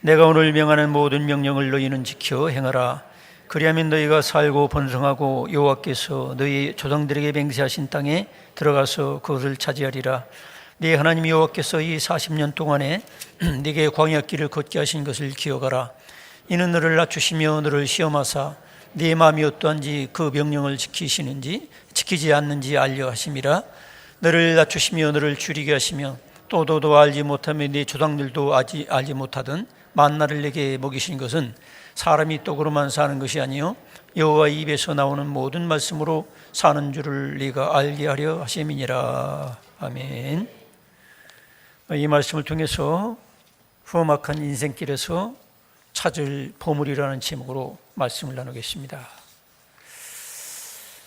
내가 오늘 명하는 모든 명령을 너희는 지켜 행하라. 그리하면 너희가 살고 번성하고 여호와께서 너희 조상들에게 맹세하신 땅에 들어가서 그것을 차지하리라. 네 하나님 여호와께서 이 40년 동안에 네게 광야길을 걷게 하신 것을 기억하라. 이는 너를 낮추시며 너를 시험하사 네 마음이 어떠한지 그 명령을 지키시는지 지키지 않는지 알려 하심이라. 너를 낮추시며 너를 줄이게 하시며 또 너도 알지 못하며 네 조상들도 알지 못하던 만나를 내게 먹이신 것은 사람이 떡으로만 사는 것이 아니요 여호와 입에서 나오는 모든 말씀으로 사는 줄을 네가 알게 하려 하심이니라. 아멘. 이 말씀을 통해서 험악한 인생길에서 찾을 보물이라는 제목으로 말씀을 나누겠습니다.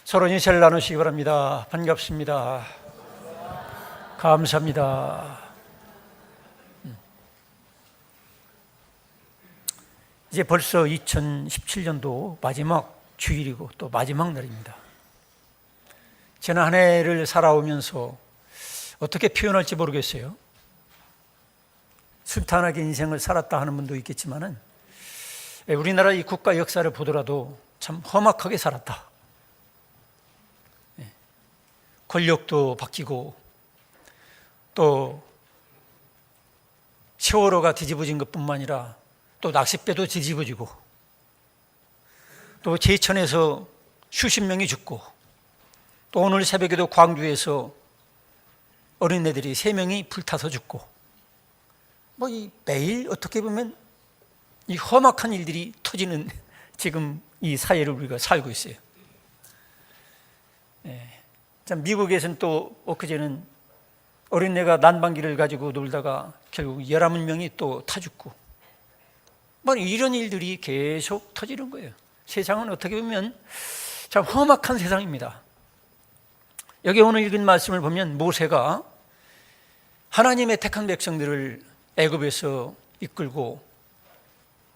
서로 인사를 나누시기 바랍니다. 반갑습니다. 감사합니다. 이제 벌써 2017년도 마지막 주일이고 또 마지막 날입니다. 지난 한 해를 살아오면서 어떻게 표현할지 모르겠어요. 순탄하게 인생을 살았다 하는 분도 있겠지만은 우리나라 이 국가 역사를 보더라도 참 험악하게 살았다. 권력도 바뀌고 또 세월호가 뒤집어진 것뿐만 아니라 또 낚싯배도 뒤집어지고 또 제천에서 수십 명이 죽고 또 오늘 새벽에도 광주에서 어린애들이 3명이 불타서 죽고 이 매일 어떻게 보면 이 험악한 일들이 터지는 지금 이 사회를 우리가 살고 있어요. 참 미국에서는 또 엊그제는 어린애가 난방기를 가지고 놀다가 결국 11명이 또 타 죽고 이런 일들이 계속 터지는 거예요. 세상은 어떻게 보면 참 험악한 세상입니다. 여기 오늘 읽은 말씀을 보면 모세가 하나님의 택한 백성들을 애굽에서 이끌고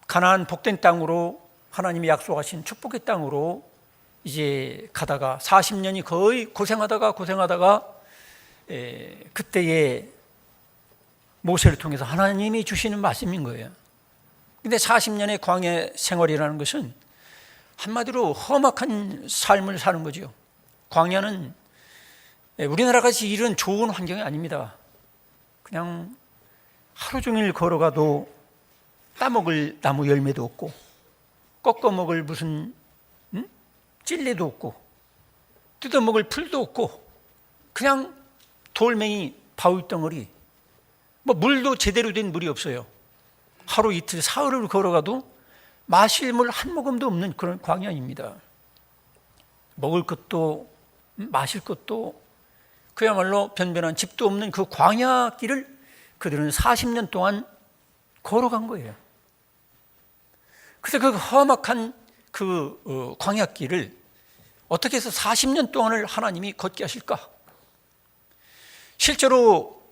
가나안 복된 땅으로 하나님이 약속하신 축복의 땅으로 이제 가다가 40년이 거의 고생하다가 그때에 모세를 통해서 하나님이 주시는 말씀인 거예요. 근데 40년의 광야 생활이라는 것은 한마디로 험악한 삶을 사는 거죠. 광야는 우리나라 같이 이런 좋은 환경이 아닙니다. 그냥 하루 종일 걸어가도 따먹을 나무 열매도 없고 꺾어먹을 무슨 찔레도 없고 뜯어먹을 풀도 없고 그냥 돌멩이 바위덩어리 물도 제대로 된 물이 없어요. 하루 이틀 사흘을 걸어가도 마실 물 한 모금도 없는 그런 광야입니다. 먹을 것도 마실 것도 그야말로 변변한 집도 없는 그 광야길을 그들은 40년 동안 걸어간 거예요. 그래서 그 험악한 그 광야길을 어떻게 해서 40년 동안을 하나님이 걷게 하실까? 실제로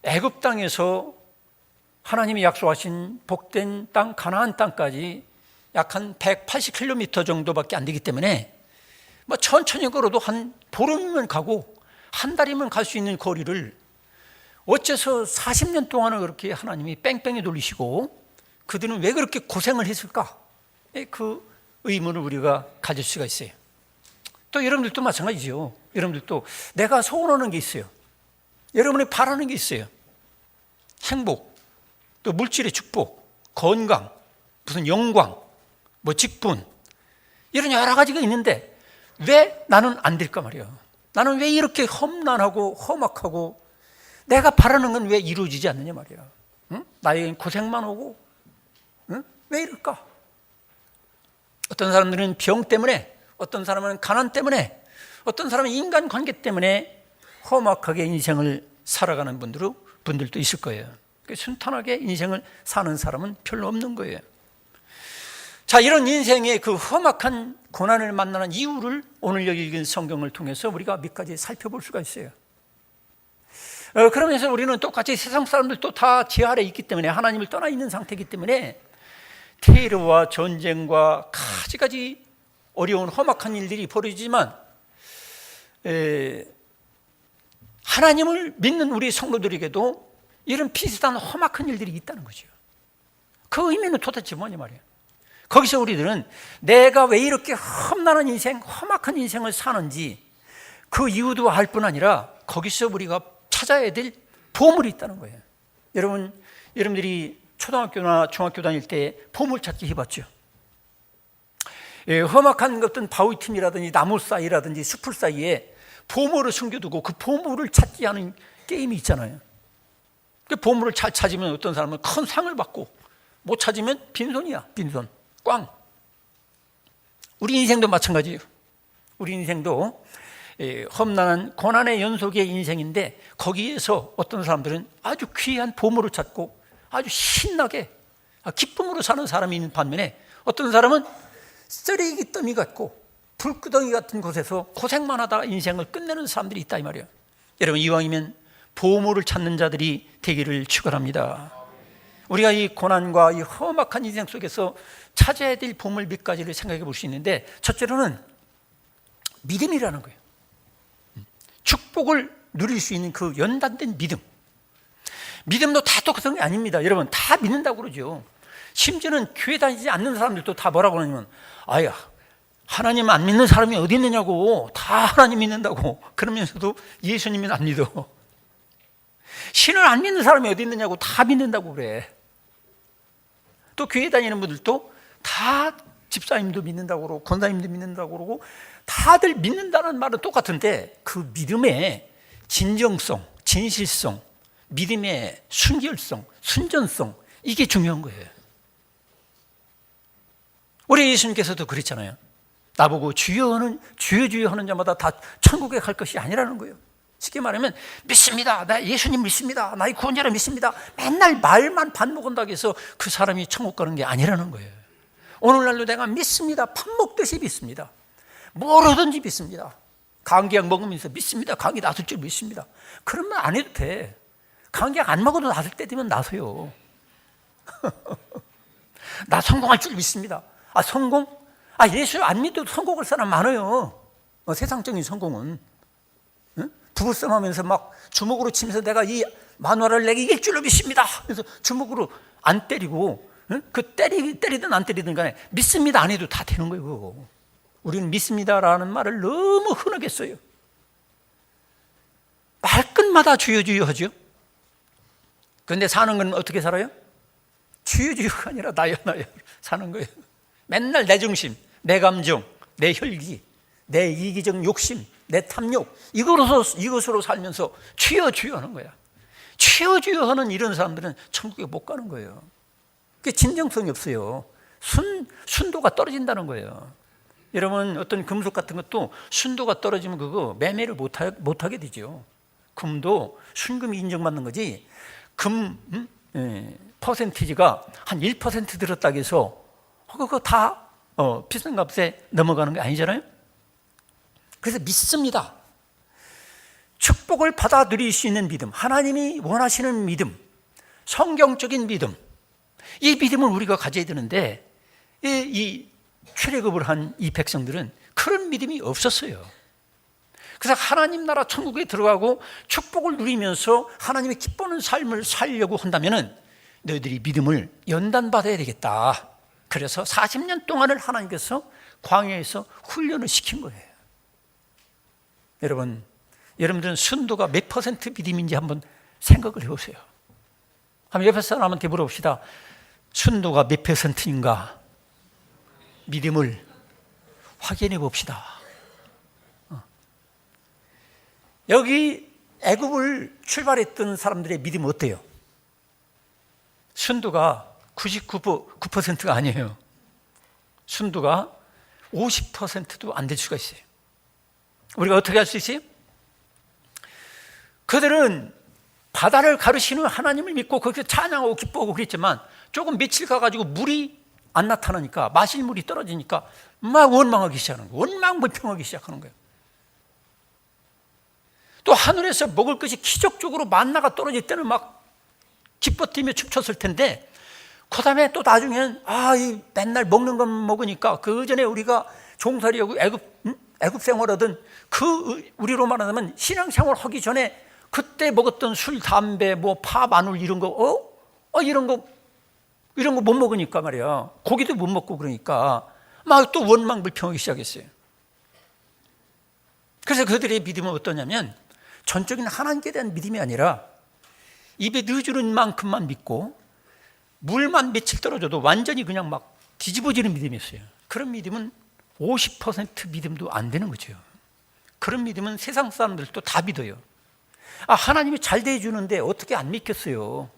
애굽 땅에서 하나님이 약속하신 복된 땅 가나안 땅까지 약 한 180km 정도밖에 안 되기 때문에 천천히 걸어도 한 보름이면 가고 한 달이면 갈 수 있는 거리를 어째서 40년 동안을 그렇게 하나님이 뺑뺑이 돌리시고 그들은 왜 그렇게 고생을 했을까? 그 의문을 우리가 가질 수가 있어요. 또 여러분들도 마찬가지죠. 여러분들도 내가 소원하는 게 있어요. 여러분이 바라는 게 있어요. 행복, 또 물질의 축복, 건강, 무슨 영광, 직분 이런 여러 가지가 있는데 왜 나는 안 될까 말이야. 나는 왜 이렇게 험난하고 험악하고 내가 바라는 건 왜 이루어지지 않느냐 말이야. 응? 나에겐 고생만 오고 왜 이럴까? 어떤 사람들은 병 때문에, 어떤 사람은 가난 때문에, 어떤 사람은 인간관계 때문에 험악하게 인생을 살아가는 분들도 있을 거예요. 순탄하게 인생을 사는 사람은 별로 없는 거예요. 자, 이런 인생의 그 험악한 고난을 만나는 이유를 오늘 여기 읽은 성경을 통해서 우리가 몇 가지 살펴볼 수가 있어요. 그러면서 우리는 똑같이 세상 사람들도 다 제 아래에 있기 때문에 하나님을 떠나 있는 상태이기 때문에 테러와 전쟁과 가지가지 어려운 험악한 일들이 벌어지지만 하나님을 믿는 우리 성도들에게도 이런 비슷한 험악한 일들이 있다는 거죠. 그 의미는 도대체 뭐냐 말이에요. 거기서 우리들은 내가 왜 이렇게 험난한 인생, 험악한 인생을 사는지 그 이유도 알 뿐 아니라 거기서 우리가 찾아야 될 보물이 있다는 거예요. 여러분들이 초등학교나 중학교 다닐 때 보물찾기 해봤죠? 예, 험악한 어떤 바위 틈이라든지 나무 사이라든지 숲을 사이에 보물을 숨겨두고 그 보물을 찾기 하는 게임이 있잖아요. 그 보물을 잘 찾으면 어떤 사람은 큰 상을 받고 못 찾으면 빈손이야. 빈손, 꽝. 우리 인생도 마찬가지예요. 우리 인생도 험난한 고난의 연속의 인생인데 거기에서 어떤 사람들은 아주 귀한 보물을 찾고 아주 신나게 기쁨으로 사는 사람이 있는 반면에 어떤 사람은 쓰레기 더미 같고 불구덩이 같은 곳에서 고생만 하다가 인생을 끝내는 사람들이 있다 이 말이에요. 여러분, 이왕이면 보물을 찾는 자들이 되기를 축원합니다. 우리가 이 고난과 이 험악한 인생 속에서 찾아야 될 보물 몇 가지를 생각해 볼 수 있는데, 첫째로는 믿음이라는 거예요. 축복을 누릴 수 있는 그 연단된 믿음. 믿음도 다 똑같은 게 아닙니다. 여러분, 다 믿는다고 그러죠. 심지어는 교회 다니지 않는 사람들도 다 뭐라고 하냐면, 아야, 하나님 안 믿는 사람이 어디 있느냐고. 다 하나님 믿는다고. 그러면서도 예수님은 안 믿어. 신을 안 믿는 사람이 어디 있느냐고. 다 믿는다고 그래. 또 교회 다니는 분들도 다 집사님도 믿는다고 그러고 권사님도 믿는다고 그러고 다들 믿는다는 말은 똑같은데 그 믿음의 진정성, 진실성, 믿음의 순결성, 순전성, 이게 중요한 거예요. 우리 예수님께서도 그랬잖아요. 나보고 주여 주여 하는 자마다 다 천국에 갈 것이 아니라는 거예요. 쉽게 말하면 믿습니다. 나 예수님 믿습니다. 나의 구원자를 믿습니다. 맨날 말만 반복한다고 해서 그 사람이 천국 가는 게 아니라는 거예요. 오늘날도 내가 믿습니다. 밥 먹듯이 믿습니다. 뭐라든지 믿습니다. 감기약 먹으면서 믿습니다. 감기 나을 줄 믿습니다. 그러면 안 해도 돼. 감기약 안 먹어도 나을 때 되면 나서요. 나 성공할 줄 믿습니다. 성공? 예수 안 믿어도 성공할 사람 많아요. 세상적인 성공은. 부부싸움 하면서 막 주먹으로 치면서 내가 이 만화를 내가 이길 줄로 믿습니다. 그래서 주먹으로 안 때리고, 때리든 안 때리든 간에 믿습니다 안 해도 다 되는 거예요. 그거. 우리는 믿습니다라는 말을 너무 흔하게 써요. 말끝마다 주여 주여 하죠. 그런데 사는 건 어떻게 살아요? 주여 주여가 아니라 나여 사는 거예요. 맨날 내 중심, 내 감정, 내 혈기, 내 이기적 욕심, 내 탐욕, 이것으로 살면서 주여 주여 하는 거야. 주여 주여 하는 이런 사람들은 천국에 못 가는 거예요. 그게 진정성이 없어요. 순도가 떨어진다는 거예요. 여러분, 어떤 금속 같은 것도 순도가 떨어지면 그거 매매를 못하게 되죠. 금도 순금이 인정받는 거지, 퍼센티지가 한 1% 들었다고 해서 그거 다 비싼 값에 넘어가는 게 아니잖아요. 그래서 믿습니다. 축복을 받아 누릴 수 있는 믿음, 하나님이 원하시는 믿음, 성경적인 믿음, 이 믿음을 우리가 가져야 되는데 이 출애굽을 한 이 백성들은 그런 믿음이 없었어요. 그래서 하나님 나라 천국에 들어가고 축복을 누리면서 하나님의 기뻐하는 삶을 살려고 한다면 너희들이 믿음을 연단받아야 되겠다. 그래서 40년 동안을 하나님께서 광야에서 훈련을 시킨 거예요. 여러분들은 순도가 몇 퍼센트 믿음인지 한번 생각을 해보세요. 한번 옆에 사람한테 물어봅시다. 순도가 몇 퍼센트인가? 믿음을 확인해 봅시다. 여기 애굽을 출발했던 사람들의 믿음은 어때요? 순도가 99%가 아니에요. 순도가 50%도 안 될 수가 있어요. 우리가 어떻게 할 수 있어요? 그들은 바다를 가르시는 하나님을 믿고 거기서 찬양하고 기뻐하고 그랬지만 조금 며칠 가가지고 물이 안 나타나니까, 마실 물이 떨어지니까 막 원망하기 시작하는 거예요. 원망불평하기 시작하는 거예요. 또 하늘에서 먹을 것이 기적적으로 만나가 떨어질 때는 막 기뻐 뛰며 춤췄을 텐데, 그 다음에 또 나중에는 이 맨날 먹는 것 먹으니까 그 전에 우리가 종살이하고 애굽 생활하던 그 우리로 말하자면 신앙생활 하기 전에 그때 먹었던 술, 담배, 파, 마늘 이런 거 이런 거 이런 거 못 먹으니까 말이야. 고기도 못 먹고 그러니까 막 또 원망불평하기 시작했어요. 그래서 그들의 믿음은 어떠냐면 전적인 하나님께 대한 믿음이 아니라 입에 넣어주는 만큼만 믿고 물만 며칠 떨어져도 완전히 그냥 막 뒤집어지는 믿음이었어요. 그런 믿음은 50% 믿음도 안 되는 거죠. 그런 믿음은 세상 사람들도 다 믿어요. 하나님이 잘 대해주는데 어떻게 안 믿겠어요?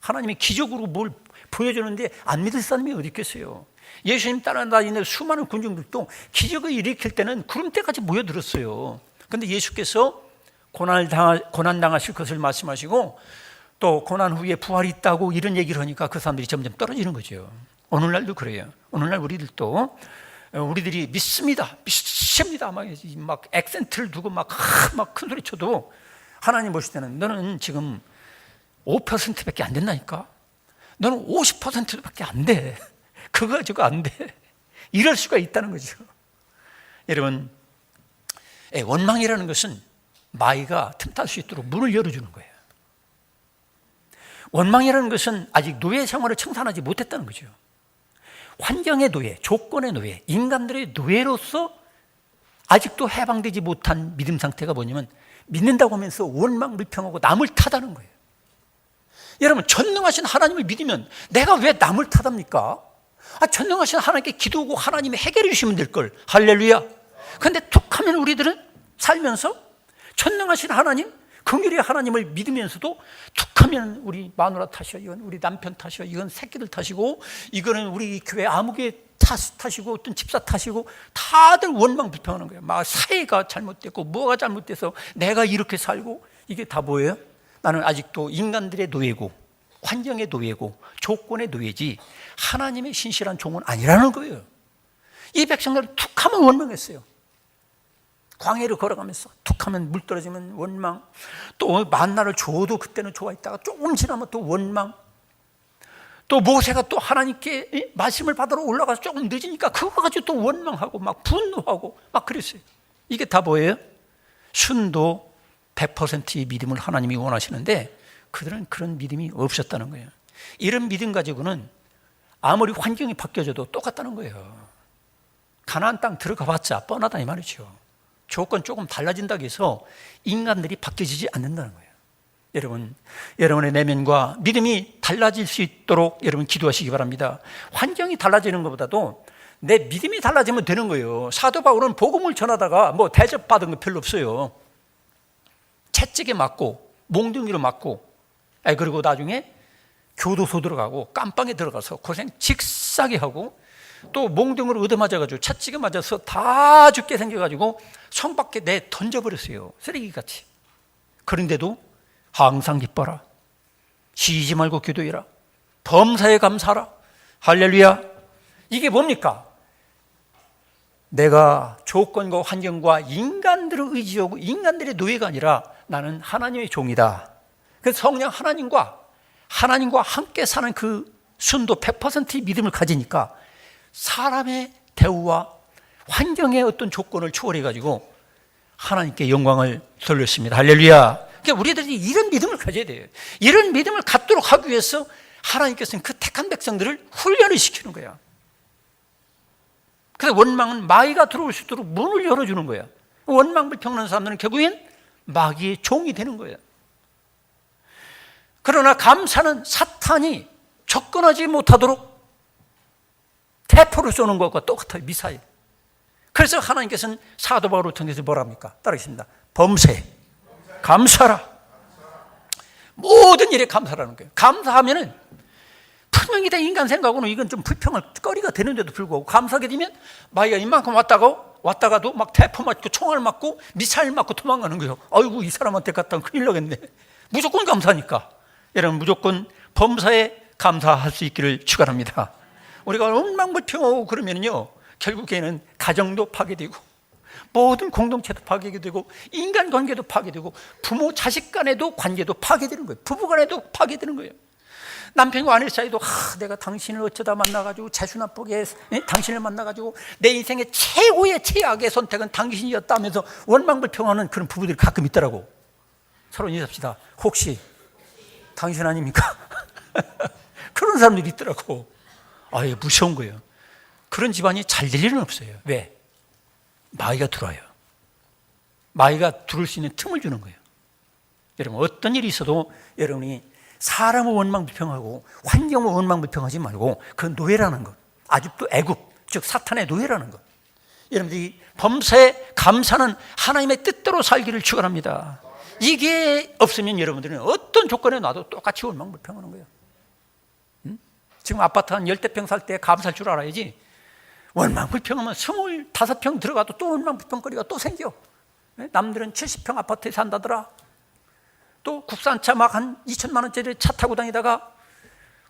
하나님이 기적으로 뭘 보여주는데 안 믿을 사람이 어디 있겠어요? 예수님 따라다니는 수많은 군중들도 기적을 일으킬 때는 구름대까지 모여들었어요. 그런데 예수께서 고난당하실 것을 말씀하시고 또 고난 후에 부활이 있다고 이런 얘기를 하니까 그 사람들이 점점 떨어지는 거죠. 오늘날도 그래요. 오늘날 우리들이 믿습니다 막 액센트를 두고 막 큰 소리 쳐도 하나님 보실 때는 너는 지금 5%밖에 안 된다니까. 너는 50%밖에 안 돼. 그거 가지고 안 돼. 이럴 수가 있다는 거죠. 여러분, 원망이라는 것은 마귀가 틈탈 수 있도록 문을 열어주는 거예요. 원망이라는 것은 아직 노예 생활을 청산하지 못했다는 거죠. 환경의 노예, 조건의 노예, 인간들의 노예로서 아직도 해방되지 못한 믿음 상태가 뭐냐면 믿는다고 하면서 원망불평하고 남을 탓하는 거예요. 여러분, 전능하신 하나님을 믿으면 내가 왜 남을 탓합니까? 전능하신 하나님께 기도하고 하나님이 해결해 주시면 될걸. 할렐루야. 그런데 툭 하면 우리들은 살면서 전능하신 하나님, 긍휼의 하나님을 믿으면서도 툭 하면 우리 마누라 탓이야, 이건 우리 남편 탓이야, 이건 새끼들 탓이고, 이거는 우리 교회 아무개 탓이고, 어떤 집사 탓이고, 다들 원망불평하는 거예요. 막 사회가 잘못됐고 뭐가 잘못돼서 내가 이렇게 살고. 이게 다 뭐예요? 나는 아직도 인간들의 노예고 환경의 노예고 조건의 노예지 하나님의 신실한 종은 아니라는 거예요. 이 백성들은 툭 하면 원망했어요. 광야를 걸어가면서 툭 하면 물 떨어지면 원망, 또 만나를 줘도 그때는 좋아했다가 조금 지나면 또 원망, 또 모세가 또 하나님께 말씀을 받으러 올라가서 조금 늦으니까 그거 가지고 또 원망하고 막 분노하고 막 그랬어요. 이게 다 뭐예요? 순도 100%의 믿음을 하나님이 원하시는데 그들은 그런 믿음이 없었다는 거예요. 이런 믿음 가지고는 아무리 환경이 바뀌어져도 똑같다는 거예요. 가나안 땅 들어가 봤자 뻔하다 이 말이죠. 조건 조금 달라진다고 해서 인간들이 바뀌어지지 않는다는 거예요. 여러분, 여러분의 내면과 믿음이 달라질 수 있도록 여러분 기도하시기 바랍니다. 환경이 달라지는 것보다도 내 믿음이 달라지면 되는 거예요. 사도 바울은 복음을 전하다가 뭐 대접받은 거 별로 없어요. 채찍에 맞고 몽둥이로 맞고, 그리고 나중에 교도소 들어가고 깜빵에 들어가서 고생 직사게 하고, 또 몽둥이로 얻어맞아가지고 채찍에 맞아서 다 죽게 생겨가지고 성 밖에 내 던져버렸어요. 쓰레기같이. 그런데도 항상 기뻐라, 쉬지 말고 기도해라, 범사에 감사하라. 할렐루야. 이게 뭡니까? 내가 조건과 환경과 인간들을 의지하고 인간들의 노예가 아니라 나는 하나님의 종이다. 그래서 성령 하나님과 함께 사는 그 순도 100%의 믿음을 가지니까 사람의 대우와 환경의 어떤 조건을 초월해가지고 하나님께 영광을 돌렸습니다. 할렐루야. 그러니까 우리들이 이런 믿음을 가져야 돼요. 이런 믿음을 갖도록 하기 위해서 하나님께서는 그 택한 백성들을 훈련을 시키는 거야. 그래서 원망은 마귀가 들어올 수 있도록 문을 열어주는 거야. 원망불평하는 사람들은 결국엔 마귀의 종이 되는 거예요. 그러나 감사는 사탄이 접근하지 못하도록 대포를 쏘는 것과 똑같아요. 미사일. 그래서 하나님께서는 사도 바울을 통해서 뭐라 합니까? 따르겠습니다. 범세, 감사라. 모든 일에 감사라는 거예요. 감사하면은 분명히 다 인간 생각으로는 이건 좀 불평할 거리가 되는데도 불구하고 감사하게 되면 마귀가 이만큼 왔다가도 막 대포 맞고 총알 맞고 미사일 맞고 도망가는 거예요. 아이고, 이 사람한테 갔다 큰일 나겠네. 무조건 감사하니까. 여러분, 무조건 범사에 감사할 수 있기를 축원합니다. 우리가 원망불평하고 그러면요, 결국에는 가정도 파괴되고 모든 공동체도 파괴되고 인간관계도 파괴되고 부모 자식 간에도 관계도 파괴되는 거예요. 부부 간에도 파괴되는 거예요. 남편과 아내 사이도 내가 당신을 어쩌다 만나가지고 재수 나쁘게 당신을 만나가지고 내 인생의 최고의 최악의 선택은 당신이었다면서 원망불평하는 그런 부부들이 가끔 있더라고. 서로 인사합시다. 혹시 당신 아닙니까? 그런 사람들이 있더라고. 아예 무서운 거예요. 그런 집안이 잘 될 일은 없어요. 왜? 마귀가 들어와요. 마귀가 들어올 수 있는 틈을 주는 거예요. 여러분, 어떤 일이 있어도 여러분이 사람을 원망불평하고 환경을 원망불평하지 말고 그 노예라는 것, 아직도 애굽, 즉 사탄의 노예라는 것, 여러분들이 범사에 감사는 하나님의 뜻대로 살기를 축원합니다. 이게 없으면 여러분들은 어떤 조건에 놔도 똑같이 원망불평하는 거예요. 지금 아파트 한 10대평 살 때 감사할 줄 알아야지. 원망불평하면 25평 들어가도 또 원망불평거리가 또 생겨. 남들은 70평 아파트에 산다더라. 또 국산차 막 한 2천만 원짜리 차 타고 다니다가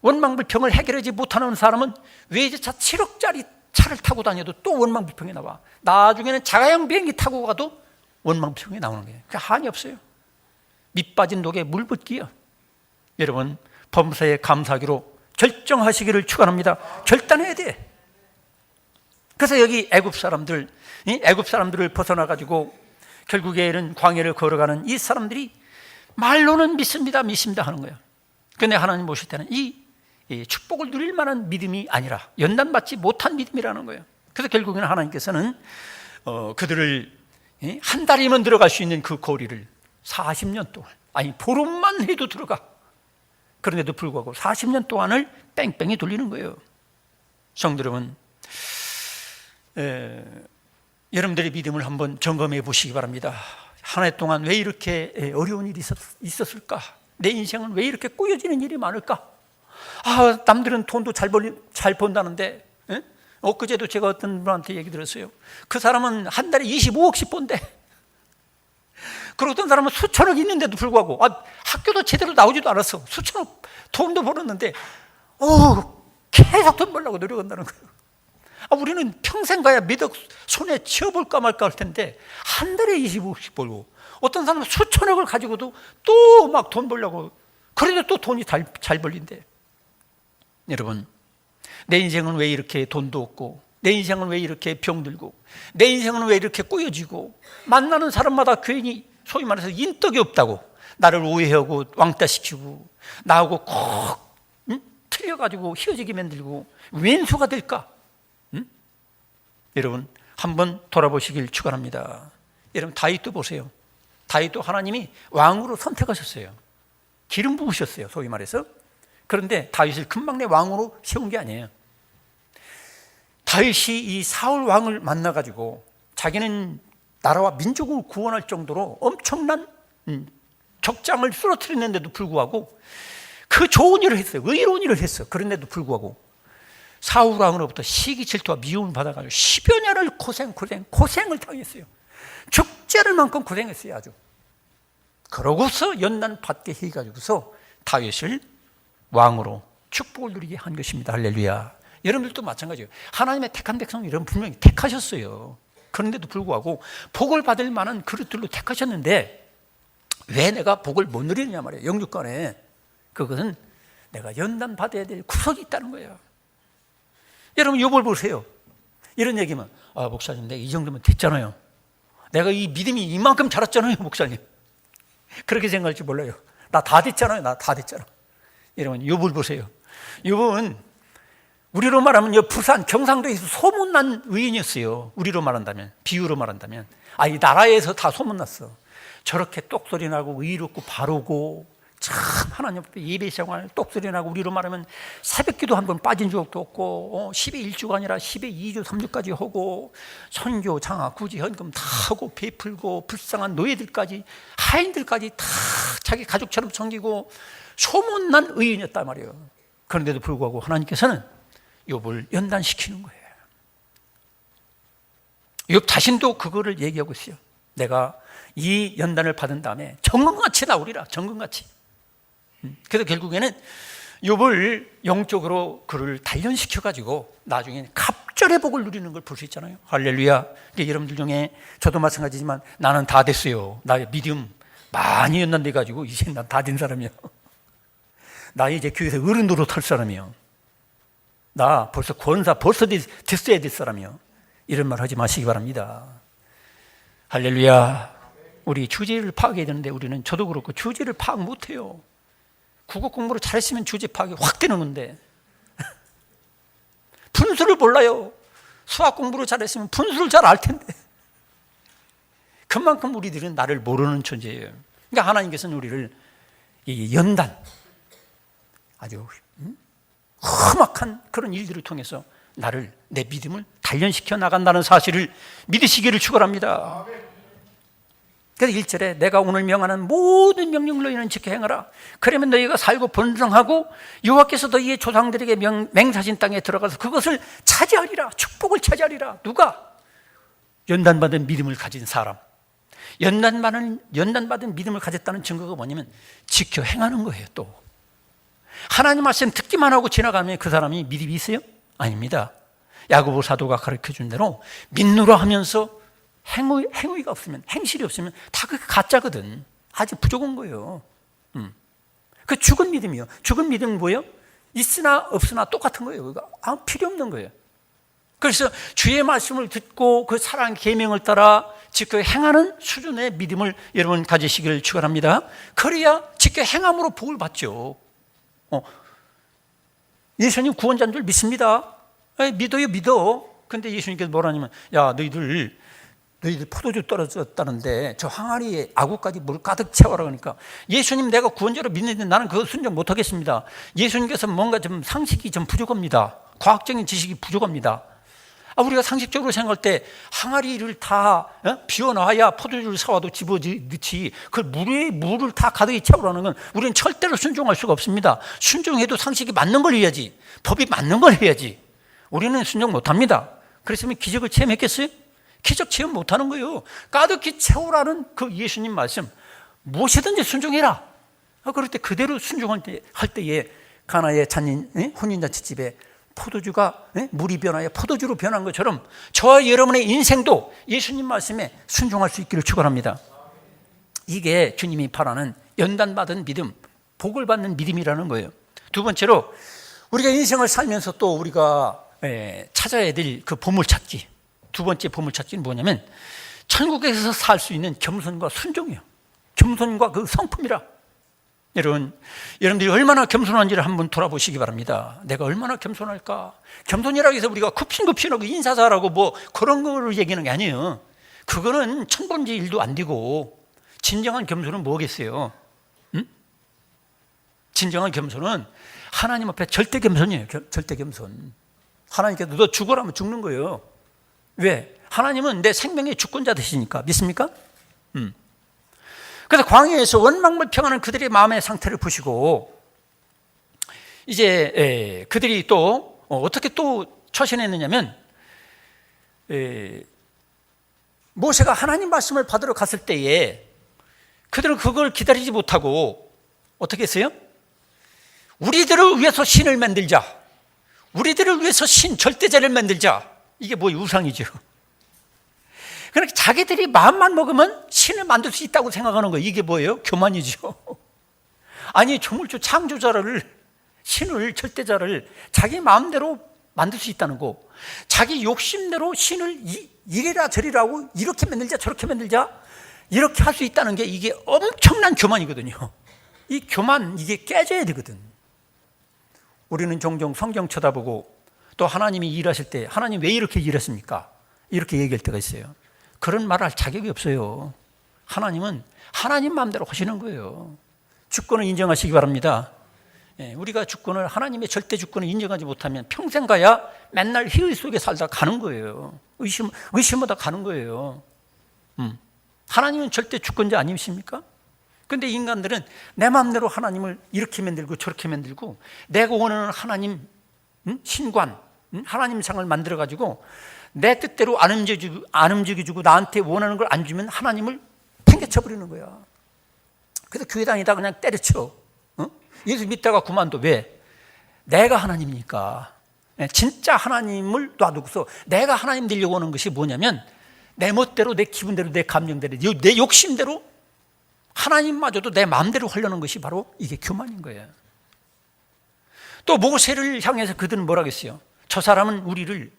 원망불평을 해결하지 못하는 사람은 외제차 7억짜리 차를 타고 다녀도 또 원망불평이 나와. 나중에는 자가용 비행기 타고 가도 원망불평이 나오는 거예요. 한이 없어요. 밑 빠진 독에 물 붓기요. 여러분, 범사에 감사하기로 결정하시기를 축원합니다. 결단해야 돼. 그래서 여기 애굽 사람들을 벗어나 가지고 결국에는 광야를 걸어가는 이 사람들이 말로는 믿습니다 하는 거예요. 그런데 하나님 보실 때는 이 축복을 누릴 만한 믿음이 아니라 연단받지 못한 믿음이라는 거예요. 그래서 결국에는 하나님께서는 그들을 한 달이면 들어갈 수 있는 그 거리를 40년 동안, 아니 보름만 해도 들어가. 그런데도 불구하고 40년 동안을 뺑뺑이 돌리는 거예요. 성도 여러분, 여러분들의 믿음을 한번 점검해 보시기 바랍니다. 한 해 동안 왜 이렇게 어려운 일이 있었을까? 내 인생은 왜 이렇게 꼬여지는 일이 많을까? 남들은 돈도 잘 번다는데, 엊그제도 제가 어떤 분한테 얘기 들었어요. 그 사람은 한 달에 25억씩 번대. 그리고 어떤 사람은 수천억 있는데도 불구하고 학교도 제대로 나오지도 않았어. 수천억 돈도 벌었는데 계속 돈 벌려고 노력한다는 거예요. 우리는 평생 가야 몇 억 손에 쥐어볼까 말까 할 텐데 한 달에 25억씩 벌고, 어떤 사람은 수천억을 가지고도 또 막 돈 벌려고, 그래도 또 돈이 잘 벌린대. 여러분, 내 인생은 왜 이렇게 돈도 없고, 내 인생은 왜 이렇게 병들고, 내 인생은 왜 이렇게 꼬여지고, 만나는 사람마다 괜히 소위 말해서 인덕이 없다고 나를 오해하고 왕따시키고 나하고 콕 틀려가지고 헤어지게 만들고 왼수가 될까? 여러분, 한번 돌아보시길 축원합니다. 여러분, 다윗도 보세요. 다윗도 하나님이 왕으로 선택하셨어요. 기름 부으셨어요, 소위 말해서. 그런데 다윗을 금방 내 왕으로 세운 게 아니에요. 다윗이 이 사울 왕을 만나가지고 자기는 나라와 민족을 구원할 정도로 엄청난 적장을 쓰러뜨리는데도 불구하고 그 좋은 일을 했어요. 의로운 일을 했어요. 그런데도 불구하고 사울 왕으로부터 시기 질투와 미움을 받아가지고 10여 년을 고생을 당했어요. 죽지 않을 만큼 고생했어요. 아주. 그러고서 연단 받게 해가지고서 다윗을 왕으로 축복을 누리게 한 것입니다. 할렐루야. 여러분들도 마찬가지예요. 하나님의 택한 백성 여러분 분명히 택하셨어요. 그런데도 불구하고 복을 받을 만한 그릇들로 택하셨는데 왜 내가 복을 못 누리느냐 말이에요. 영육간에. 그것은 내가 연단 받아야 될 구석이 있다는 거예요. 여러분, 욥을 보세요. 이런 얘기면 목사님, 내가 이 정도면 됐잖아요. 내가 이 믿음이 이만큼 자랐잖아요, 목사님. 그렇게 생각할지 몰라요. 나 다 됐잖아요. 여러분, 욥을 보세요. 욥은 우리로 말하면 부산 경상도에서 소문난 의인이었어요. 우리로 말한다면, 비유로 말한다면. 이 나라에서 다 소문났어. 저렇게 똑소리 나고 의롭고 바르고 참 하나님 앞에 예배 생활 똑소리 나고, 우리로 말하면 새벽기도 한 번 빠진 적도 없고 10에 1주가 아니라 10에 2주 3주까지 하고 선교 장학 구제 헌금 다 하고 베풀고 불쌍한 노예들까지 하인들까지 다 자기 가족처럼 섬기고 소문난 의인이었단 말이에요. 그런데도 불구하고 하나님께서는 욥을 연단시키는 거예요. 욥 자신도 그거를 얘기하고 있어요. 내가 이 연단을 받은 다음에 정금같이 나오리라. 정금같이. 그래서 결국에는 욥을 영적으로 그를 단련시켜가지고 나중에 갑절의 복을 누리는 걸 볼 수 있잖아요. 할렐루야. 여러분들 중에 저도 마찬가지지만 나는 다 됐어요. 나의 믿음 많이 연단돼가지고 이제 난 다 된 사람이야. 나 이제 교회에서 어른 노릇할 사람이야. 나 벌써 권사 벌써 됐어야 될 사람이야. 이런 말 하지 마시기 바랍니다. 할렐루야. 우리 주제를 파악해야 되는데 우리는 저도 그렇고 주제를 파악 못해요. 국어 공부를 잘했으면 주제 파악이 확 되는 건데 분수를 몰라요. 수학 공부를 잘했으면 분수를 잘 알 텐데 그만큼 우리들은 나를 모르는 존재예요. 그러니까 하나님께서는 우리를 이 연단, 아주 험악한 그런 일들을 통해서 나를, 내 믿음을 단련시켜 나간다는 사실을 믿으시기를 축원합니다. 그래서 1절에 내가 오늘 명하는 모든 명령을 너희는 지켜 행하라. 그러면 너희가 살고 번성하고 여호와께서 너희의 조상들에게 맹세하신 땅에 들어가서 그것을 차지하리라. 축복을 차지하리라. 누가? 연단받은 믿음을 가진 사람. 연단받은 믿음을 가졌다는 증거가 뭐냐면 지켜 행하는 거예요. 또 하나님 말씀 듣기만 하고 지나가면 그 사람이 믿음이 있어요? 아닙니다. 야고보 사도가 가르쳐준 대로 믿노라 하면서 행위가 없으면, 행실이 없으면 다 그게 가짜거든. 아직 부족한 거예요. 그 죽은 믿음이요. 죽은 믿음은 뭐예요? 있으나 없으나 똑같은 거예요. 아무 필요 없는 거예요. 그래서 주의 말씀을 듣고 그 사랑 계명을 따라 지켜 행하는 수준의 믿음을 여러분 가지시기를 축원합니다. 그래야 지켜 행함으로 복을 받죠. 예수님 구원자인 줄 믿습니다. 믿어요, 믿어. 근데 예수님께서 뭐라냐면, 야, 너희들 포도주 떨어졌다는데 저 항아리에 아구까지 물 가득 채워라. 그러니까 예수님 내가 구원자로 믿는데 나는 그거 순종 못하겠습니다. 예수님께서 뭔가 좀 상식이 좀 부족합니다. 과학적인 지식이 부족합니다. 우리가 상식적으로 생각할 때 항아리를 다 비워놔야 포도주를 사와도 집어넣지 그 물을 다 가득히 채우라는 건 우리는 절대로 순종할 수가 없습니다. 순종해도 상식이 맞는 걸 해야지, 법이 맞는 걸 해야지. 우리는 순종 못합니다. 그랬으면 기적을 체험했겠어요? 기적 체험 못하는 거예요. 가득히 채우라는 그 예수님 말씀, 무엇이든지 순종해라. 그럴 때 그대로 순종할 때에 가나의 혼인잔치집에 포도주가 물이 변하여 포도주로 변한 것처럼 저와 여러분의 인생도 예수님 말씀에 순종할 수 있기를 축원합니다. 이게 주님이 바라는 연단받은 믿음, 복을 받는 믿음이라는 거예요. 두 번째로 우리가 인생을 살면서 또 우리가 찾아야 될 그 보물찾기, 두 번째 보물찾기는 뭐냐면 천국에서 살 수 있는 겸손과 순종이에요. 겸손과 그 성품이라. 여러분들이 얼마나 겸손한지를 한번 돌아보시기 바랍니다. 내가 얼마나 겸손할까? 겸손이라고 해서 우리가 kup신kup신하고 인사 잘하고 뭐 그런 거를 얘기하는 게 아니에요. 그거는 천 번째 일도 안 되고, 진정한 겸손은 뭐겠어요? 진정한 겸손은 하나님 앞에 절대 겸손이에요. 절대 겸손. 하나님께서 너 죽어라면 죽는 거예요. 왜? 하나님은 내 생명의 주권자 되시니까. 믿습니까? 그래서 광야에서 원망불평하는 그들의 마음의 상태를 보시고 이제 그들이 또 어떻게 또 처신했느냐면, 모세가 하나님 말씀을 받으러 갔을 때에 그들은 그걸 기다리지 못하고 어떻게 했어요? 우리들을 위해서 신을 만들자, 우리들을 위해서 절대자를 만들자. 이게 뭐 우상이죠. 그러니까 자기들이 마음만 먹으면 신을 만들 수 있다고 생각하는 거예요. 이게 뭐예요? 교만이죠. 아니, 조물주 창조자를, 신을, 절대자를 자기 마음대로 만들 수 있다는 거, 자기 욕심대로 신을 이래라 저리라고, 이렇게 만들자 저렇게 만들자, 이렇게 할 수 있다는 게 이게 엄청난 교만이거든요. 이 교만, 이게 깨져야 되거든. 우리는 종종 성경 쳐다보고 또 하나님이 일하실 때 하나님 왜 이렇게 일했습니까? 이렇게 얘기할 때가 있어요. 그런 말을 할 자격이 없어요. 하나님은 하나님 마음대로 하시는 거예요. 주권을 인정하시기 바랍니다. 우리가 주권을, 하나님의 절대 주권을 인정하지 못하면 평생 가야 맨날 희의 속에 살다 가는 거예요. 의심하다 가는 거예요. 하나님은 절대 주권자 아니십니까? 근데 인간들은 내 마음대로 하나님을 이렇게 만들고 저렇게 만들고, 내가 원하는 하나님 신관, 하나님 상을 만들어가지고 내 뜻대로 안 움직여주고 나한테 원하는 걸 안 주면 하나님을 팽개쳐버리는 거야. 그래서 교회 다니다 그냥 때려쳐. 예수 믿다가 그만둬. 왜? 내가 하나님이니까. 진짜 하나님을 놔두고서 내가 하나님 되려고 하는 것이 뭐냐면, 내 멋대로, 내 기분대로, 내 감정대로, 내 욕심대로 하나님마저도 내 마음대로 하려는 것이 바로 이게 교만인 거예요. 또 모세를 향해서 그들은 뭐라고 했어요? 저 사람은 우리를,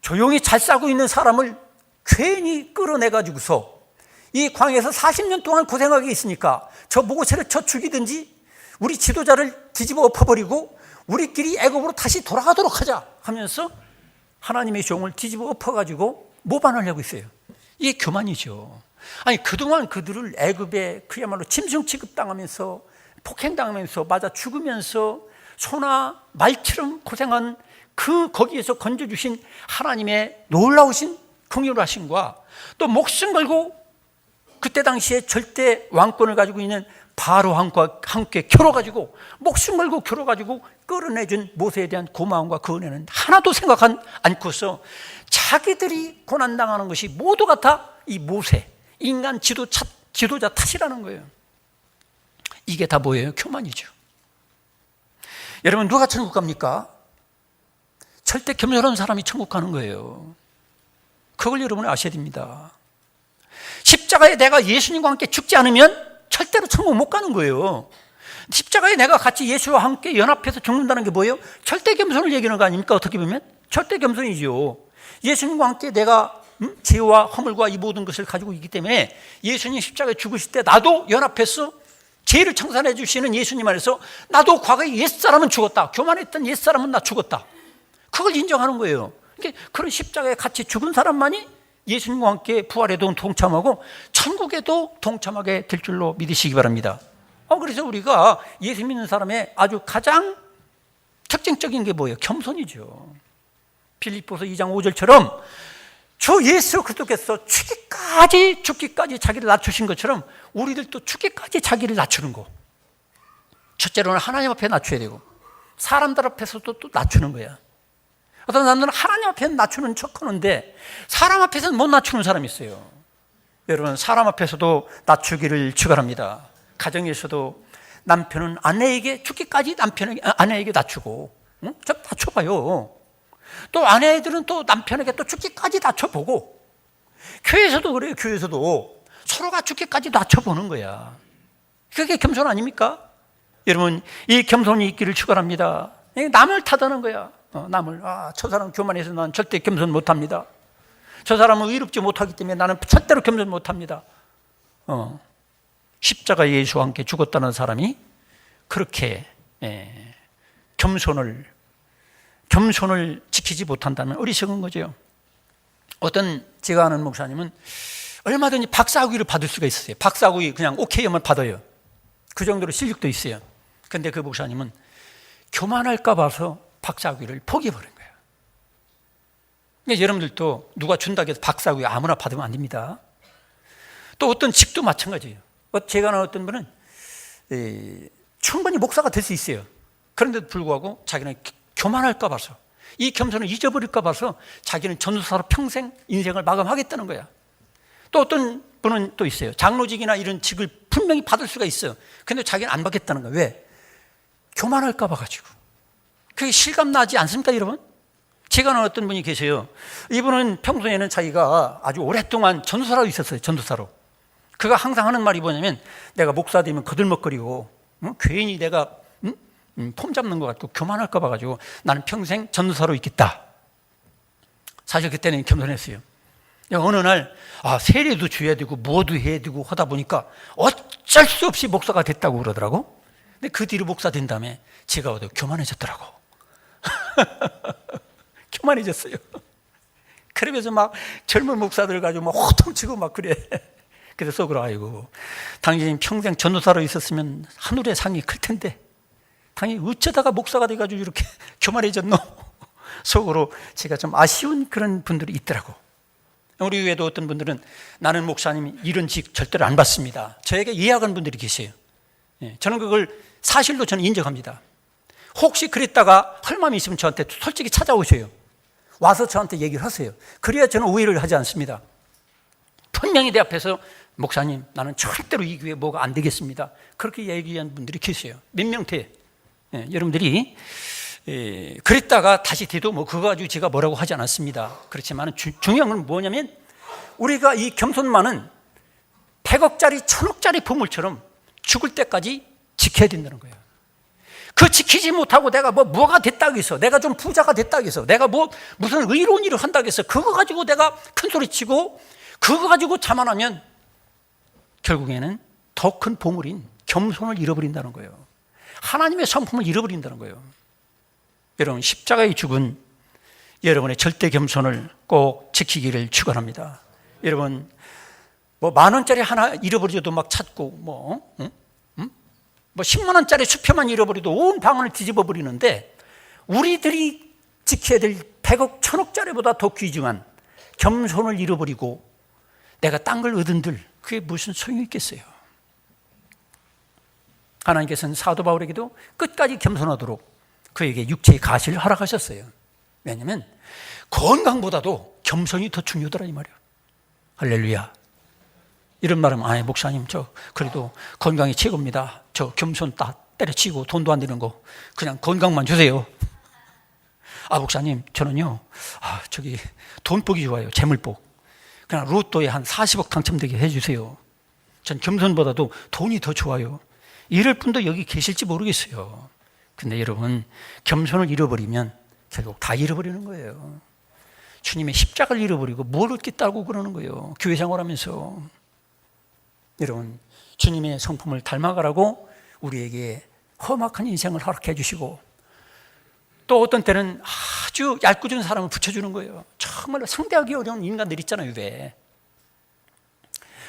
조용히 잘 싸고 있는 사람을 괜히 끌어내가지고서 이 광야에서 40년 동안 고생하게 있으니까 저 모세를 쳐 죽이든지 우리 지도자를 뒤집어 엎어버리고 우리끼리 애굽으로 다시 돌아가도록 하자 하면서 하나님의 종을 뒤집어 엎어가지고 모반하려고 했어요. 이게 교만이죠. 아니, 그동안 그들을 애굽에 그야말로 짐승 취급당하면서 폭행당하면서 맞아 죽으면서 소나 말처럼 고생한 거기에서 건져주신 하나님의 놀라우신 긍휼하심과 또 목숨 걸고 그때 당시에 절대 왕권을 가지고 있는 바로 함께 겨뤄가지고 목숨 걸고 겨뤄가지고 끌어내준 모세에 대한 고마움과 그 은혜는 하나도 생각 않고서 자기들이 고난당하는 것이 모두가 다 이 모세, 인간 지도자 탓이라는 거예요. 이게 다 뭐예요? 교만이죠. 여러분, 누가 천국 갑니까? 절대 겸손한 사람이 천국 가는 거예요. 그걸 여러분이 아셔야 됩니다. 십자가에 내가 예수님과 함께 죽지 않으면 절대로 천국 못 가는 거예요. 십자가에 내가 같이 예수와 함께 연합해서 죽는다는 게 뭐예요? 절대 겸손을 얘기하는 거 아닙니까? 어떻게 보면 절대 겸손이죠. 예수님과 함께 내가 죄와 허물과 이 모든 것을 가지고 있기 때문에 예수님 십자가에 죽으실 때 나도 연합해서 죄를 청산해 주시는 예수님 안에서 나도 과거에 옛사람은 죽었다, 교만했던 옛사람은 나 죽었다, 그걸 인정하는 거예요. 그러니까 그런 십자가에 같이 죽은 사람만이 예수님과 함께 부활에도 동참하고 천국에도 동참하게 될 줄로 믿으시기 바랍니다. 그래서 우리가 예수 믿는 사람의 아주 가장 특징적인 게 뭐예요? 겸손이죠. 빌립보서 2장 5절처럼 주 예수 그리스도께서 죽기까지 자기를 낮추신 것처럼 우리들도 죽기까지 자기를 낮추는 거. 첫째로는 하나님 앞에 낮춰야 되고 사람들 앞에서도 또 낮추는 거야. 어떤 사람들은 하나님 앞에는 낮추는 척하는데 사람 앞에서는 못 낮추는 사람이 있어요. 여러분, 사람 앞에서도 낮추기를 축원합니다. 가정에서도 남편은 아내에게 죽기까지 아내에게 낮추고, 좀 낮춰봐요. 또 아내들은 또 남편에게 또 죽기까지 낮춰보고, 교회에서도 그래요. 교회에서도 서로가 죽기까지 낮춰보는 거야. 그게 겸손 아닙니까? 여러분, 이 겸손이 있기를 축원합니다. 남을 탓하는 거야. 남을, 저 사람 교만해서 난 절대 겸손 못합니다. 저 사람은 의롭지 못하기 때문에 나는 절대로 겸손 못합니다. 십자가 예수와 함께 죽었다는 사람이 그렇게 겸손을 지키지 못한다면 어리석은 거죠. 어떤 제가 아는 목사님은 얼마든지 박사학위를 받을 수가 있어요. 박사학위 그냥 오케이 하면 받아요. 그 정도로 실력도 있어요. 그런데 그 목사님은 교만할까 봐서 박사학위를 포기해버린 거예요. 그러니까 여러분들도 누가 준다고 해서 박사학위 아무나 받으면 안 됩니다. 또 어떤 직도 마찬가지예요. 제가 아는 어떤 분은 충분히 목사가 될 수 있어요. 그런데도 불구하고 자기는 교만할까 봐서, 이 겸손을 잊어버릴까 봐서 자기는 전도사로 평생 인생을 마감하겠다는 거야. 또 어떤 분은 또 있어요. 장로직이나 이런 직을 분명히 받을 수가 있어요. 근데 자기는 안 받겠다는 거야. 왜? 교만할까 봐가지고. 그게 실감나지 않습니까, 여러분? 제가 아는 어떤 분이 계세요. 이분은 평소에는 자기가 아주 오랫동안 전도사로 있었어요. 전도사로. 그가 항상 하는 말이 뭐냐면, 내가 목사 되면 거들먹거리고 괜히 내가 폼 잡는 것 같고 교만할까 봐가지고 나는 평생 전도사로 있겠다. 사실 그때는 겸손했어요. 어느 날 세례도 줘야 되고 뭐도 해야 되고 하다 보니까 어쩔 수 없이 목사가 됐다고 그러더라고. 근데 그 뒤로 목사 된 다음에 제가 교만해졌더라고. 교만해졌어요. 그러면서 막 젊은 목사들 가지고 막 호통치고 막 그래. 그래서 아이고, 당신이 평생 전도사로 있었으면 하늘의 상이 클 텐데 당연히 어쩌다가 목사가 돼가지고 이렇게 교만해졌노? 속으로 제가 좀 아쉬운 그런 분들이 있더라고. 우리 외에도 어떤 분들은 나는 목사님 이런 직 절대로 안 받습니다. 저에게 예약한 분들이 계세요. 저는 그걸 사실로 저는 인정합니다. 혹시 그랬다가 할 마음이 있으면 저한테 솔직히 찾아오셔요. 와서 저한테 얘기를 하세요. 그래야 저는 오해를 하지 않습니다. 분명히 내 앞에서 목사님 나는 절대로 이 교회 뭐가 안 되겠습니다. 그렇게 얘기한 분들이 계세요. 몇 명 돼. 여러분들이 그랬다가 다시 돼도 뭐 그거 가지고 제가 뭐라고 하지 않았습니다. 그렇지만 중요한 건 뭐냐면 우리가 이 겸손만은 100억짜리 1000억짜리 보물처럼 죽을 때까지 지켜야 된다는 거예요. 그 지키지 못하고 내가 뭐가 됐다고 해서, 내가 좀 부자가 됐다고 해서, 내가 무슨 의로운 일을 한다고 해서 그거 가지고 내가 큰 소리 치고 그거 가지고 자만하면 결국에는 더 큰 보물인 겸손을 잃어버린다는 거예요. 하나님의 성품을 잃어버린다는 거예요. 여러분, 십자가의 죽은 여러분의 절대 겸손을 꼭 지키기를 축원합니다. 여러분, 뭐 10,000원짜리 하나 잃어버려도 막 찾고, 뭐 100,000원짜리 수표만 잃어버려도 온 방을 뒤집어 버리는데, 우리들이 지켜야 될 100억, 1000억짜리보다 더 귀중한 겸손을 잃어버리고 내가 딴 걸 얻은들, 그게 무슨 소용이 있겠어요? 하나님께서는 사도 바울에게도 끝까지 겸손하도록 그에게 육체의 가시를 허락하셨어요. 왜냐하면 건강보다도 겸손이 더 중요하더라 이 말이에요. 할렐루야. 이런 말하면, 아이 목사님, 저 그래도 건강이 최고입니다. 저 겸손 다 때려치고 돈도 안 되는 거 그냥 건강만 주세요. 아 목사님, 저는요 저기 돈복이 좋아요. 재물복. 그냥 로또에 한 40억 당첨되게 해주세요. 전 겸손보다도 돈이 더 좋아요. 이럴 분도 여기 계실지 모르겠어요. 근데 여러분, 겸손을 잃어버리면 결국 다 잃어버리는 거예요. 주님의 십자가를 잃어버리고 뭘 얻겠다고 그러는 거예요. 교회 생활하면서. 여러분, 주님의 성품을 닮아가라고 우리에게 험악한 인생을 허락해 주시고, 또 어떤 때는 아주 얄궂은 사람을 붙여주는 거예요. 정말로 상대하기 어려운 인간들 있잖아요. 왜?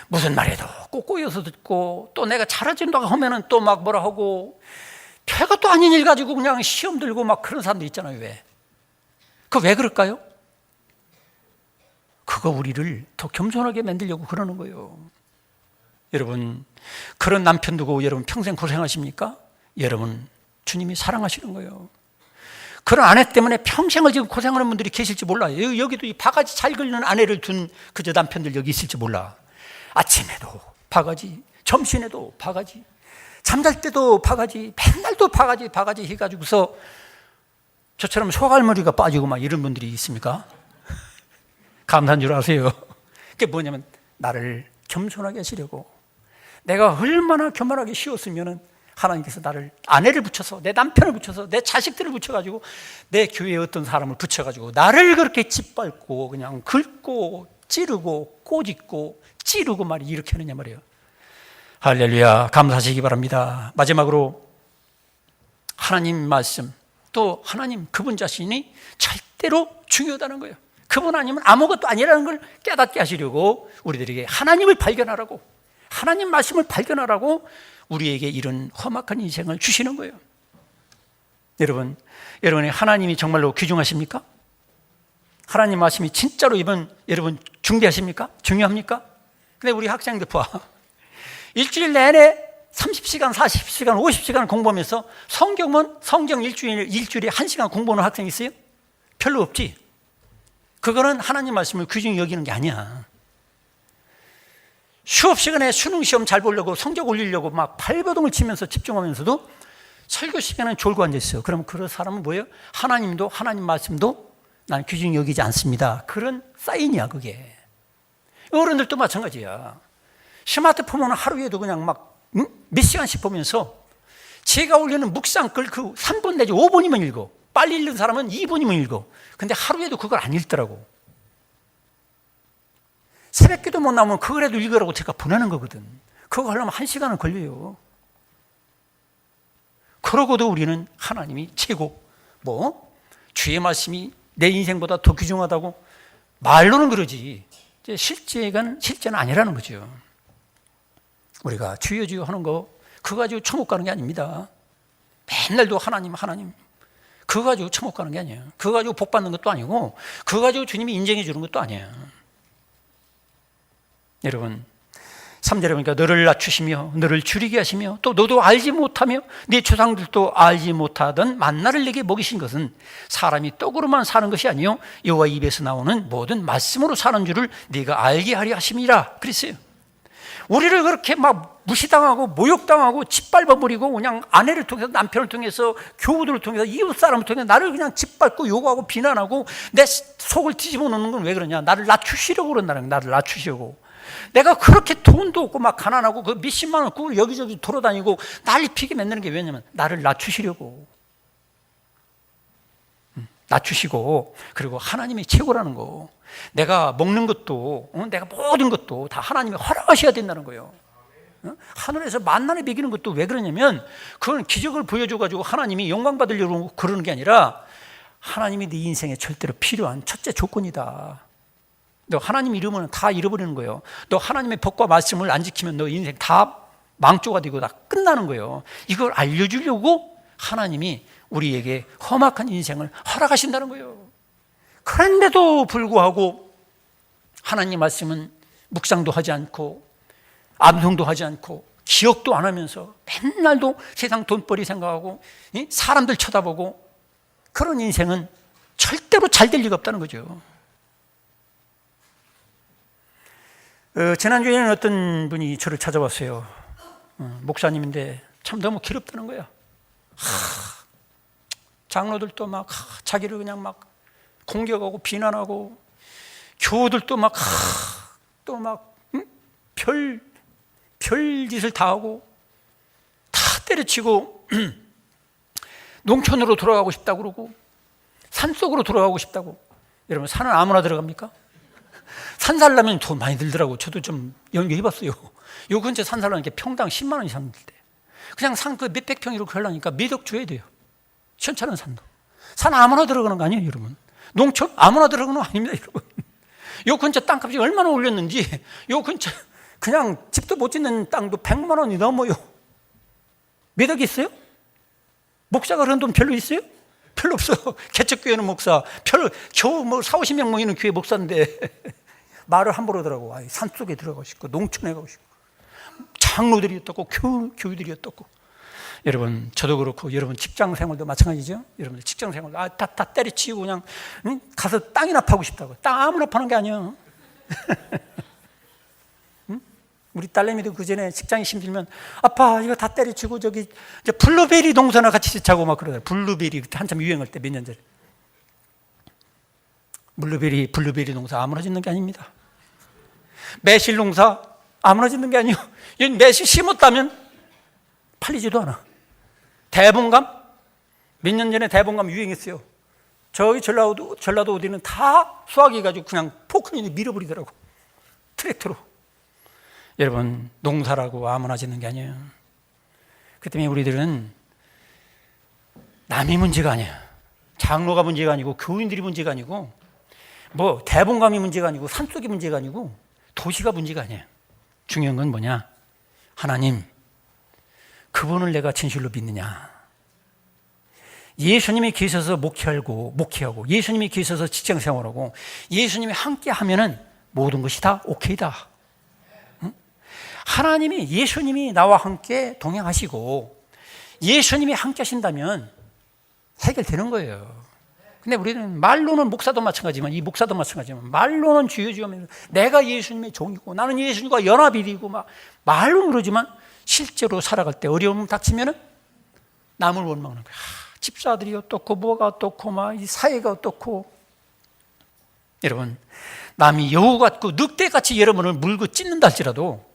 무슨 말해도 꼭 꼬여서 듣고, 또 내가 잘해준다고 하면은 또 막 뭐라 하고, 별것도 아닌 일 가지고 그냥 시험 들고 막 그런 사람들 있잖아요. 왜? 그거 왜 그럴까요? 그거 우리를 더 겸손하게 만들려고 그러는 거예요. 여러분, 그런 남편 두고 여러분 평생 고생하십니까? 여러분, 주님이 사랑하시는 거예요. 그런 아내 때문에 평생을 지금 고생하는 분들이 계실지 몰라요. 여기도 이 바가지 잘 긁는 아내를 둔 그저 남편들 여기 있을지 몰라. 아침에도 바가지, 점심에도 바가지, 잠잘 때도 바가지, 맨날도 바가지 해가지고서 저처럼 소갈머리가 빠지고 막 이런 분들이 있습니까? 감사한 줄 아세요? 그게 뭐냐면 나를 겸손하게 하시려고. 내가 얼마나 교만하게 쉬웠으면 하나님께서 나를, 아내를 붙여서, 내 남편을 붙여서, 내 자식들을 붙여가지고, 내 교회에 어떤 사람을 붙여가지고 나를 그렇게 짓밟고 그냥 긁고 찌르고 꼬집고 찌르고 말이 이렇게 하느냐 말이에요. 할렐루야. 감사하시기 바랍니다. 마지막으로 하나님 말씀, 또 하나님 그분 자신이 절대로 중요하다는 거예요. 그분 아니면 아무것도 아니라는 걸 깨닫게 하시려고 우리들에게 하나님을 발견하라고, 하나님 말씀을 발견하라고 우리에게 이런 험악한 인생을 주시는 거예요. 여러분의 하나님이 정말로 귀중하십니까? 하나님 말씀이 진짜로 여러분 중대하십니까? 중요합니까? 근데 우리 학생들 봐. 일주일 내내 30시간, 40시간, 50시간 공부하면서 성경 일주일에 1시간 공부하는 학생이 있어요? 별로 없지. 그거는 하나님 말씀을 귀중히 여기는 게 아니야. 수업 시간에 수능 시험 잘 보려고 성적 올리려고 막 발버둥을 치면서 집중하면서도 설교 시간에 졸고 앉아있어요. 그러면 그런 사람은 뭐예요? 하나님도, 하나님 말씀도 난 귀중히 여기지 않습니다. 그런 사인이야 그게. 어른들도 마찬가지야. 스마트폰은 하루에도 그냥 막 몇 시간씩 보면서 제가 올리는 묵상글 그 3분 내지 5분이면 읽어. 빨리 읽는 사람은 2분이면 읽어. 근데 하루에도 그걸 안 읽더라고. 새벽기도 못 나오면 그거라도 읽으라고 제가 보내는 거거든. 그거 하려면 1시간은 걸려요. 그러고도 우리는 하나님이 최고, 주의 말씀이 내 인생보다 더 귀중하다고 말로는 그러지 실제는 아니라는 거죠. 우리가 주여 주여 하는 거 그거 가지고 천국 가는 게 아닙니다. 맨날도 하나님 그거 가지고 천국 가는 게 아니에요. 그거 가지고 복 받는 것도 아니고 그거 가지고 주님이 인정해 주는 것도 아니에요. 여러분, 3절에 보니까 너를 낮추시며 너를 줄이게 하시며 또 너도 알지 못하며 네 조상들도 알지 못하던 만나를 내게 먹이신 것은 사람이 떡으로만 사는 것이 아니요 여호와 입에서 나오는 모든 말씀으로 사는 줄을 네가 알게 하려 하심이라 그랬어요. 우리를 그렇게 막 무시당하고 모욕당하고 짓밟아버리고 그냥 아내를 통해서 남편을 통해서 교우들을 통해서 이웃 사람을 통해서 나를 그냥 짓밟고 욕하고 비난하고 내 속을 뒤집어 놓는 건 왜 그러냐? 나를 낮추시려고 그런다는 거야. 나를 낮추시려고. 내가 그렇게 돈도 없고 막 가난하고 그 몇십만 원 꾸고 여기저기 돌아다니고 난리 피게 만드는 게 왜냐면 나를 낮추시려고. 낮추시고 그리고 하나님이 최고라는 거. 내가 먹는 것도 내가 모든 것도 다 하나님이 허락하셔야 된다는 거예요. 하늘에서 만나를 먹이는 것도 왜 그러냐면 그건 기적을 보여줘가지고 하나님이 영광 받으려고 그러는 게 아니라 하나님이 네 인생에 절대로 필요한 첫째 조건이다. 너 하나님 잃으면 다 잃어버리는 거예요. 너 하나님의 법과 말씀을 안 지키면 너 인생 다 망조가 되고 다 끝나는 거예요. 이걸 알려주려고 하나님이 우리에게 험악한 인생을 허락하신다는 거예요. 그런데도 불구하고 하나님 말씀은 묵상도 하지 않고 암송도 하지 않고 기억도 안 하면서 맨날도 세상 돈벌이 생각하고 사람들 쳐다보고 그런 인생은 절대로 잘 될 리가 없다는 거죠. 지난주에는 어떤 분이 저를 찾아왔어요. 목사님인데 참 너무 괴롭다는 거야. 장로들도 막 자기를 그냥 막 공격하고 비난하고 교우들도 막 또 막 별 짓을 다 하고 다 때려치고 농촌으로 돌아가고 싶다고 그러고 산속으로 돌아가고 싶다고. 여러분 산은 아무나 들어갑니까? 산 살려면 돈 많이 들더라고. 저도 좀 연구해봤어요. 요 근처 산 살려면 평당 10만 원 이상 들대. 그냥 산 그 몇백 평으로 하려니까 몇 억 줘야 돼요. 시원찮은 산도. 산 아무나 들어가는 거 아니에요, 여러분. 농촌 아무나 들어가는 거 아닙니다, 여러분. 요 근처 땅값이 얼마나 올렸는지 요 근처 그냥 집도 못 짓는 땅도 100만 원이 넘어요. 몇 억 있어요? 목사가 그런 돈 별로 있어요? 별로 없어. 개척교회는 목사 겨우 뭐 40-50명 모이는 교회 목사인데 말을 함부로 하더라고. 산속에 들어가고 싶고 농촌에 가고 싶고 장로들이 어떻고 교우들이 어떻고. 여러분 저도 그렇고 여러분 직장 생활도 마찬가지죠. 여러분들 직장 생활도 다 때려치우고 그냥 가서 땅이나 파고 싶다고. 땅 아무나 파는 게 아니야. 우리 딸내미도 그 전에 직장이 힘들면 아빠 이거 다 때려치고 저기 이제 블루베리 농사나 같이 짓자고 막 그러더라고요. 블루베리 한참 유행할 때 몇 년 전에. 블루베리 농사 아무나 짓는 게 아닙니다. 매실 농사 아무나 짓는 게 아니에요. 매실 심었다면 팔리지도 않아. 대봉감 몇 년 전에 대봉감 유행했어요. 저기 전라도 어디는 다 수확해가지고 그냥 포크레인에 밀어버리더라고. 트랙터로. 여러분 농사라고 아무나 짓는 게 아니에요. 그 때문에 우리들은 남이 문제가 아니야. 장로가 문제가 아니고 교인들이 문제가 아니고 뭐 대봉감이 문제가 아니고 산속이 문제가 아니고 도시가 문제가 아니에요. 중요한 건 뭐냐? 하나님 그분을 내가 진실로 믿느냐? 예수님이 계셔서 목회하고 예수님이 계셔서 직장생활하고 예수님이 함께 하면은 모든 것이 다 오케이다. 하나님이 예수님이 나와 함께 동행하시고 예수님이 함께 하신다면 해결되는 거예요. 근데 우리는 말로는 목사도 마찬가지지만 이 목사도 마찬가지지만 말로는 주여 하면서 내가 예수님의 종이고 나는 예수님과 연합이고 막 말로 그러지만 실제로 살아갈 때 어려움 닥치면은 남을 원망하는 거야. 집사들이 어떻고 뭐가 어떻고 막 이 사회가 어떻고. 여러분 남이 여우 같고 늑대같이 여러분을 물고 찢는다 할지라도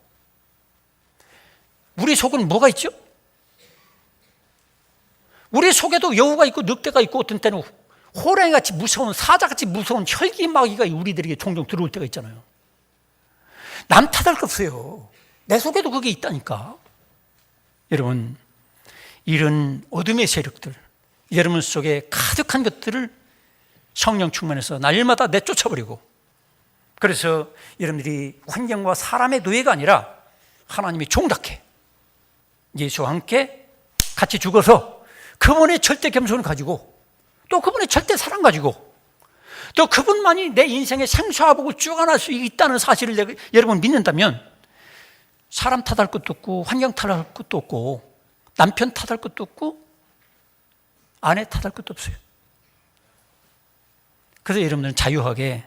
우리 속은 뭐가 있죠? 우리 속에도 여우가 있고 늑대가 있고 어떤 때는 호랑이같이 무서운 사자같이 무서운 혈기마귀가 우리들에게 종종 들어올 때가 있잖아요. 남 탓할 거 없어요. 내 속에도 그게 있다니까. 여러분 이런 어둠의 세력들 여러분 속에 가득한 것들을 성령 충만해서 날마다 내쫓아버리고 그래서 여러분들이 환경과 사람의 노예가 아니라 하나님이 종답게 예수와 함께 같이 죽어서 그분의 절대 겸손을 가지고 또 그분의 절대 사랑 가지고 또 그분만이 내 인생의 생사화복을 주관할 수 있다는 사실을 여러분 믿는다면 사람 탓할 것도 없고 환경 탓할 것도 없고 남편 탓할 것도 없고 아내 탓할 것도 없어요. 그래서 여러분들은 자유하게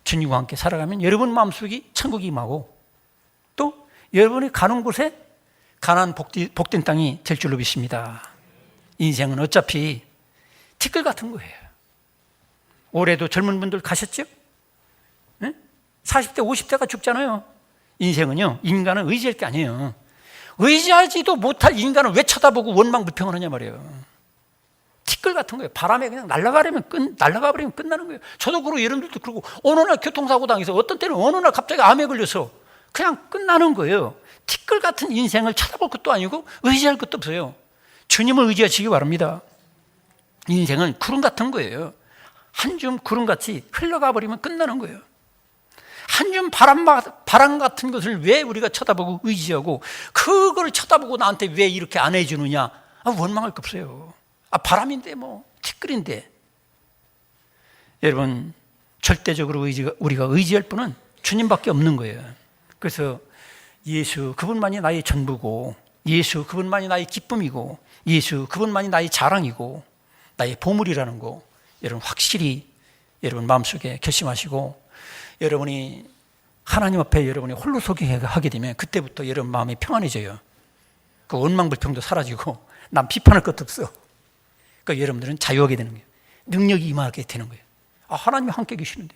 주님과 함께 살아가면 여러분 마음속이 천국이 임하고 또 여러분이 가는 곳에 가나안 복된 땅이 될 줄로 믿습니다. 인생은 어차피 티끌 같은 거예요. 올해도 젊은 분들 가셨죠? 네? 40대 50대가 죽잖아요. 인생은요 인간은 의지할 게 아니에요. 의지하지도 못할 인간을 왜 쳐다보고 원망불평을 하냐 말이에요. 티끌 같은 거예요. 바람에 그냥 날아가버리면 끝나는 거예요. 저도 그러고 여러분들도 그러고 어느 날 교통사고 당해서 어떤 때는 어느 날 갑자기 암에 걸려서 그냥 끝나는 거예요. 티끌 같은 인생을 쳐다볼 것도 아니고 의지할 것도 없어요. 주님을 의지하시기 바랍니다. 인생은 구름 같은 거예요. 한 줌 구름같이 흘러가 버리면 끝나는 거예요. 한 줌 바람 같은 것을 왜 우리가 쳐다보고 의지하고 그걸 쳐다보고 나한테 왜 이렇게 안 해주느냐? 원망할 거 없어요. 바람인데 뭐 티끌인데. 여러분, 절대적으로 우리가 의지할 분은 주님밖에 없는 거예요. 그래서 예수 그분만이 나의 전부고, 예수 그분만이 나의 기쁨이고, 예수 그분만이 나의 자랑이고 나의 보물이라는 거 여러분 확실히 여러분 마음속에 결심하시고, 여러분이 하나님 앞에 여러분이 홀로 서게 되면 그때부터 여러분 마음이 평안해져요. 그 원망불평도 사라지고 남 비판할 것도 없어. 그러니까 여러분들은 자유하게 되는 거예요. 능력이 임하게 되는 거예요. 하나님이 함께 계시는데,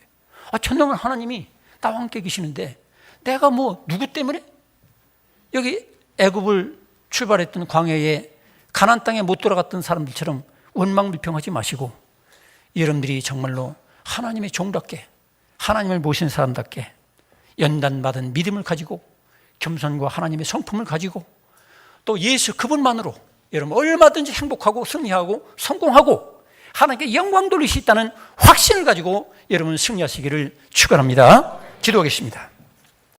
전능한 하나님이 나와 함께 계시는데 내가 뭐 누구 때문에? 여기 애굽을 출발했던 광야에 가나안 땅에 못 돌아갔던 사람들처럼 원망불평하지 마시고, 여러분들이 정말로 하나님의 종답게, 하나님을 모신 사람답게 연단받은 믿음을 가지고 겸손과 하나님의 성품을 가지고 또 예수 그분만으로 여러분 얼마든지 행복하고 승리하고 성공하고 하나님께 영광 돌릴 수 있다는 확신을 가지고 여러분 승리하시기를 축원합니다. 기도하겠습니다.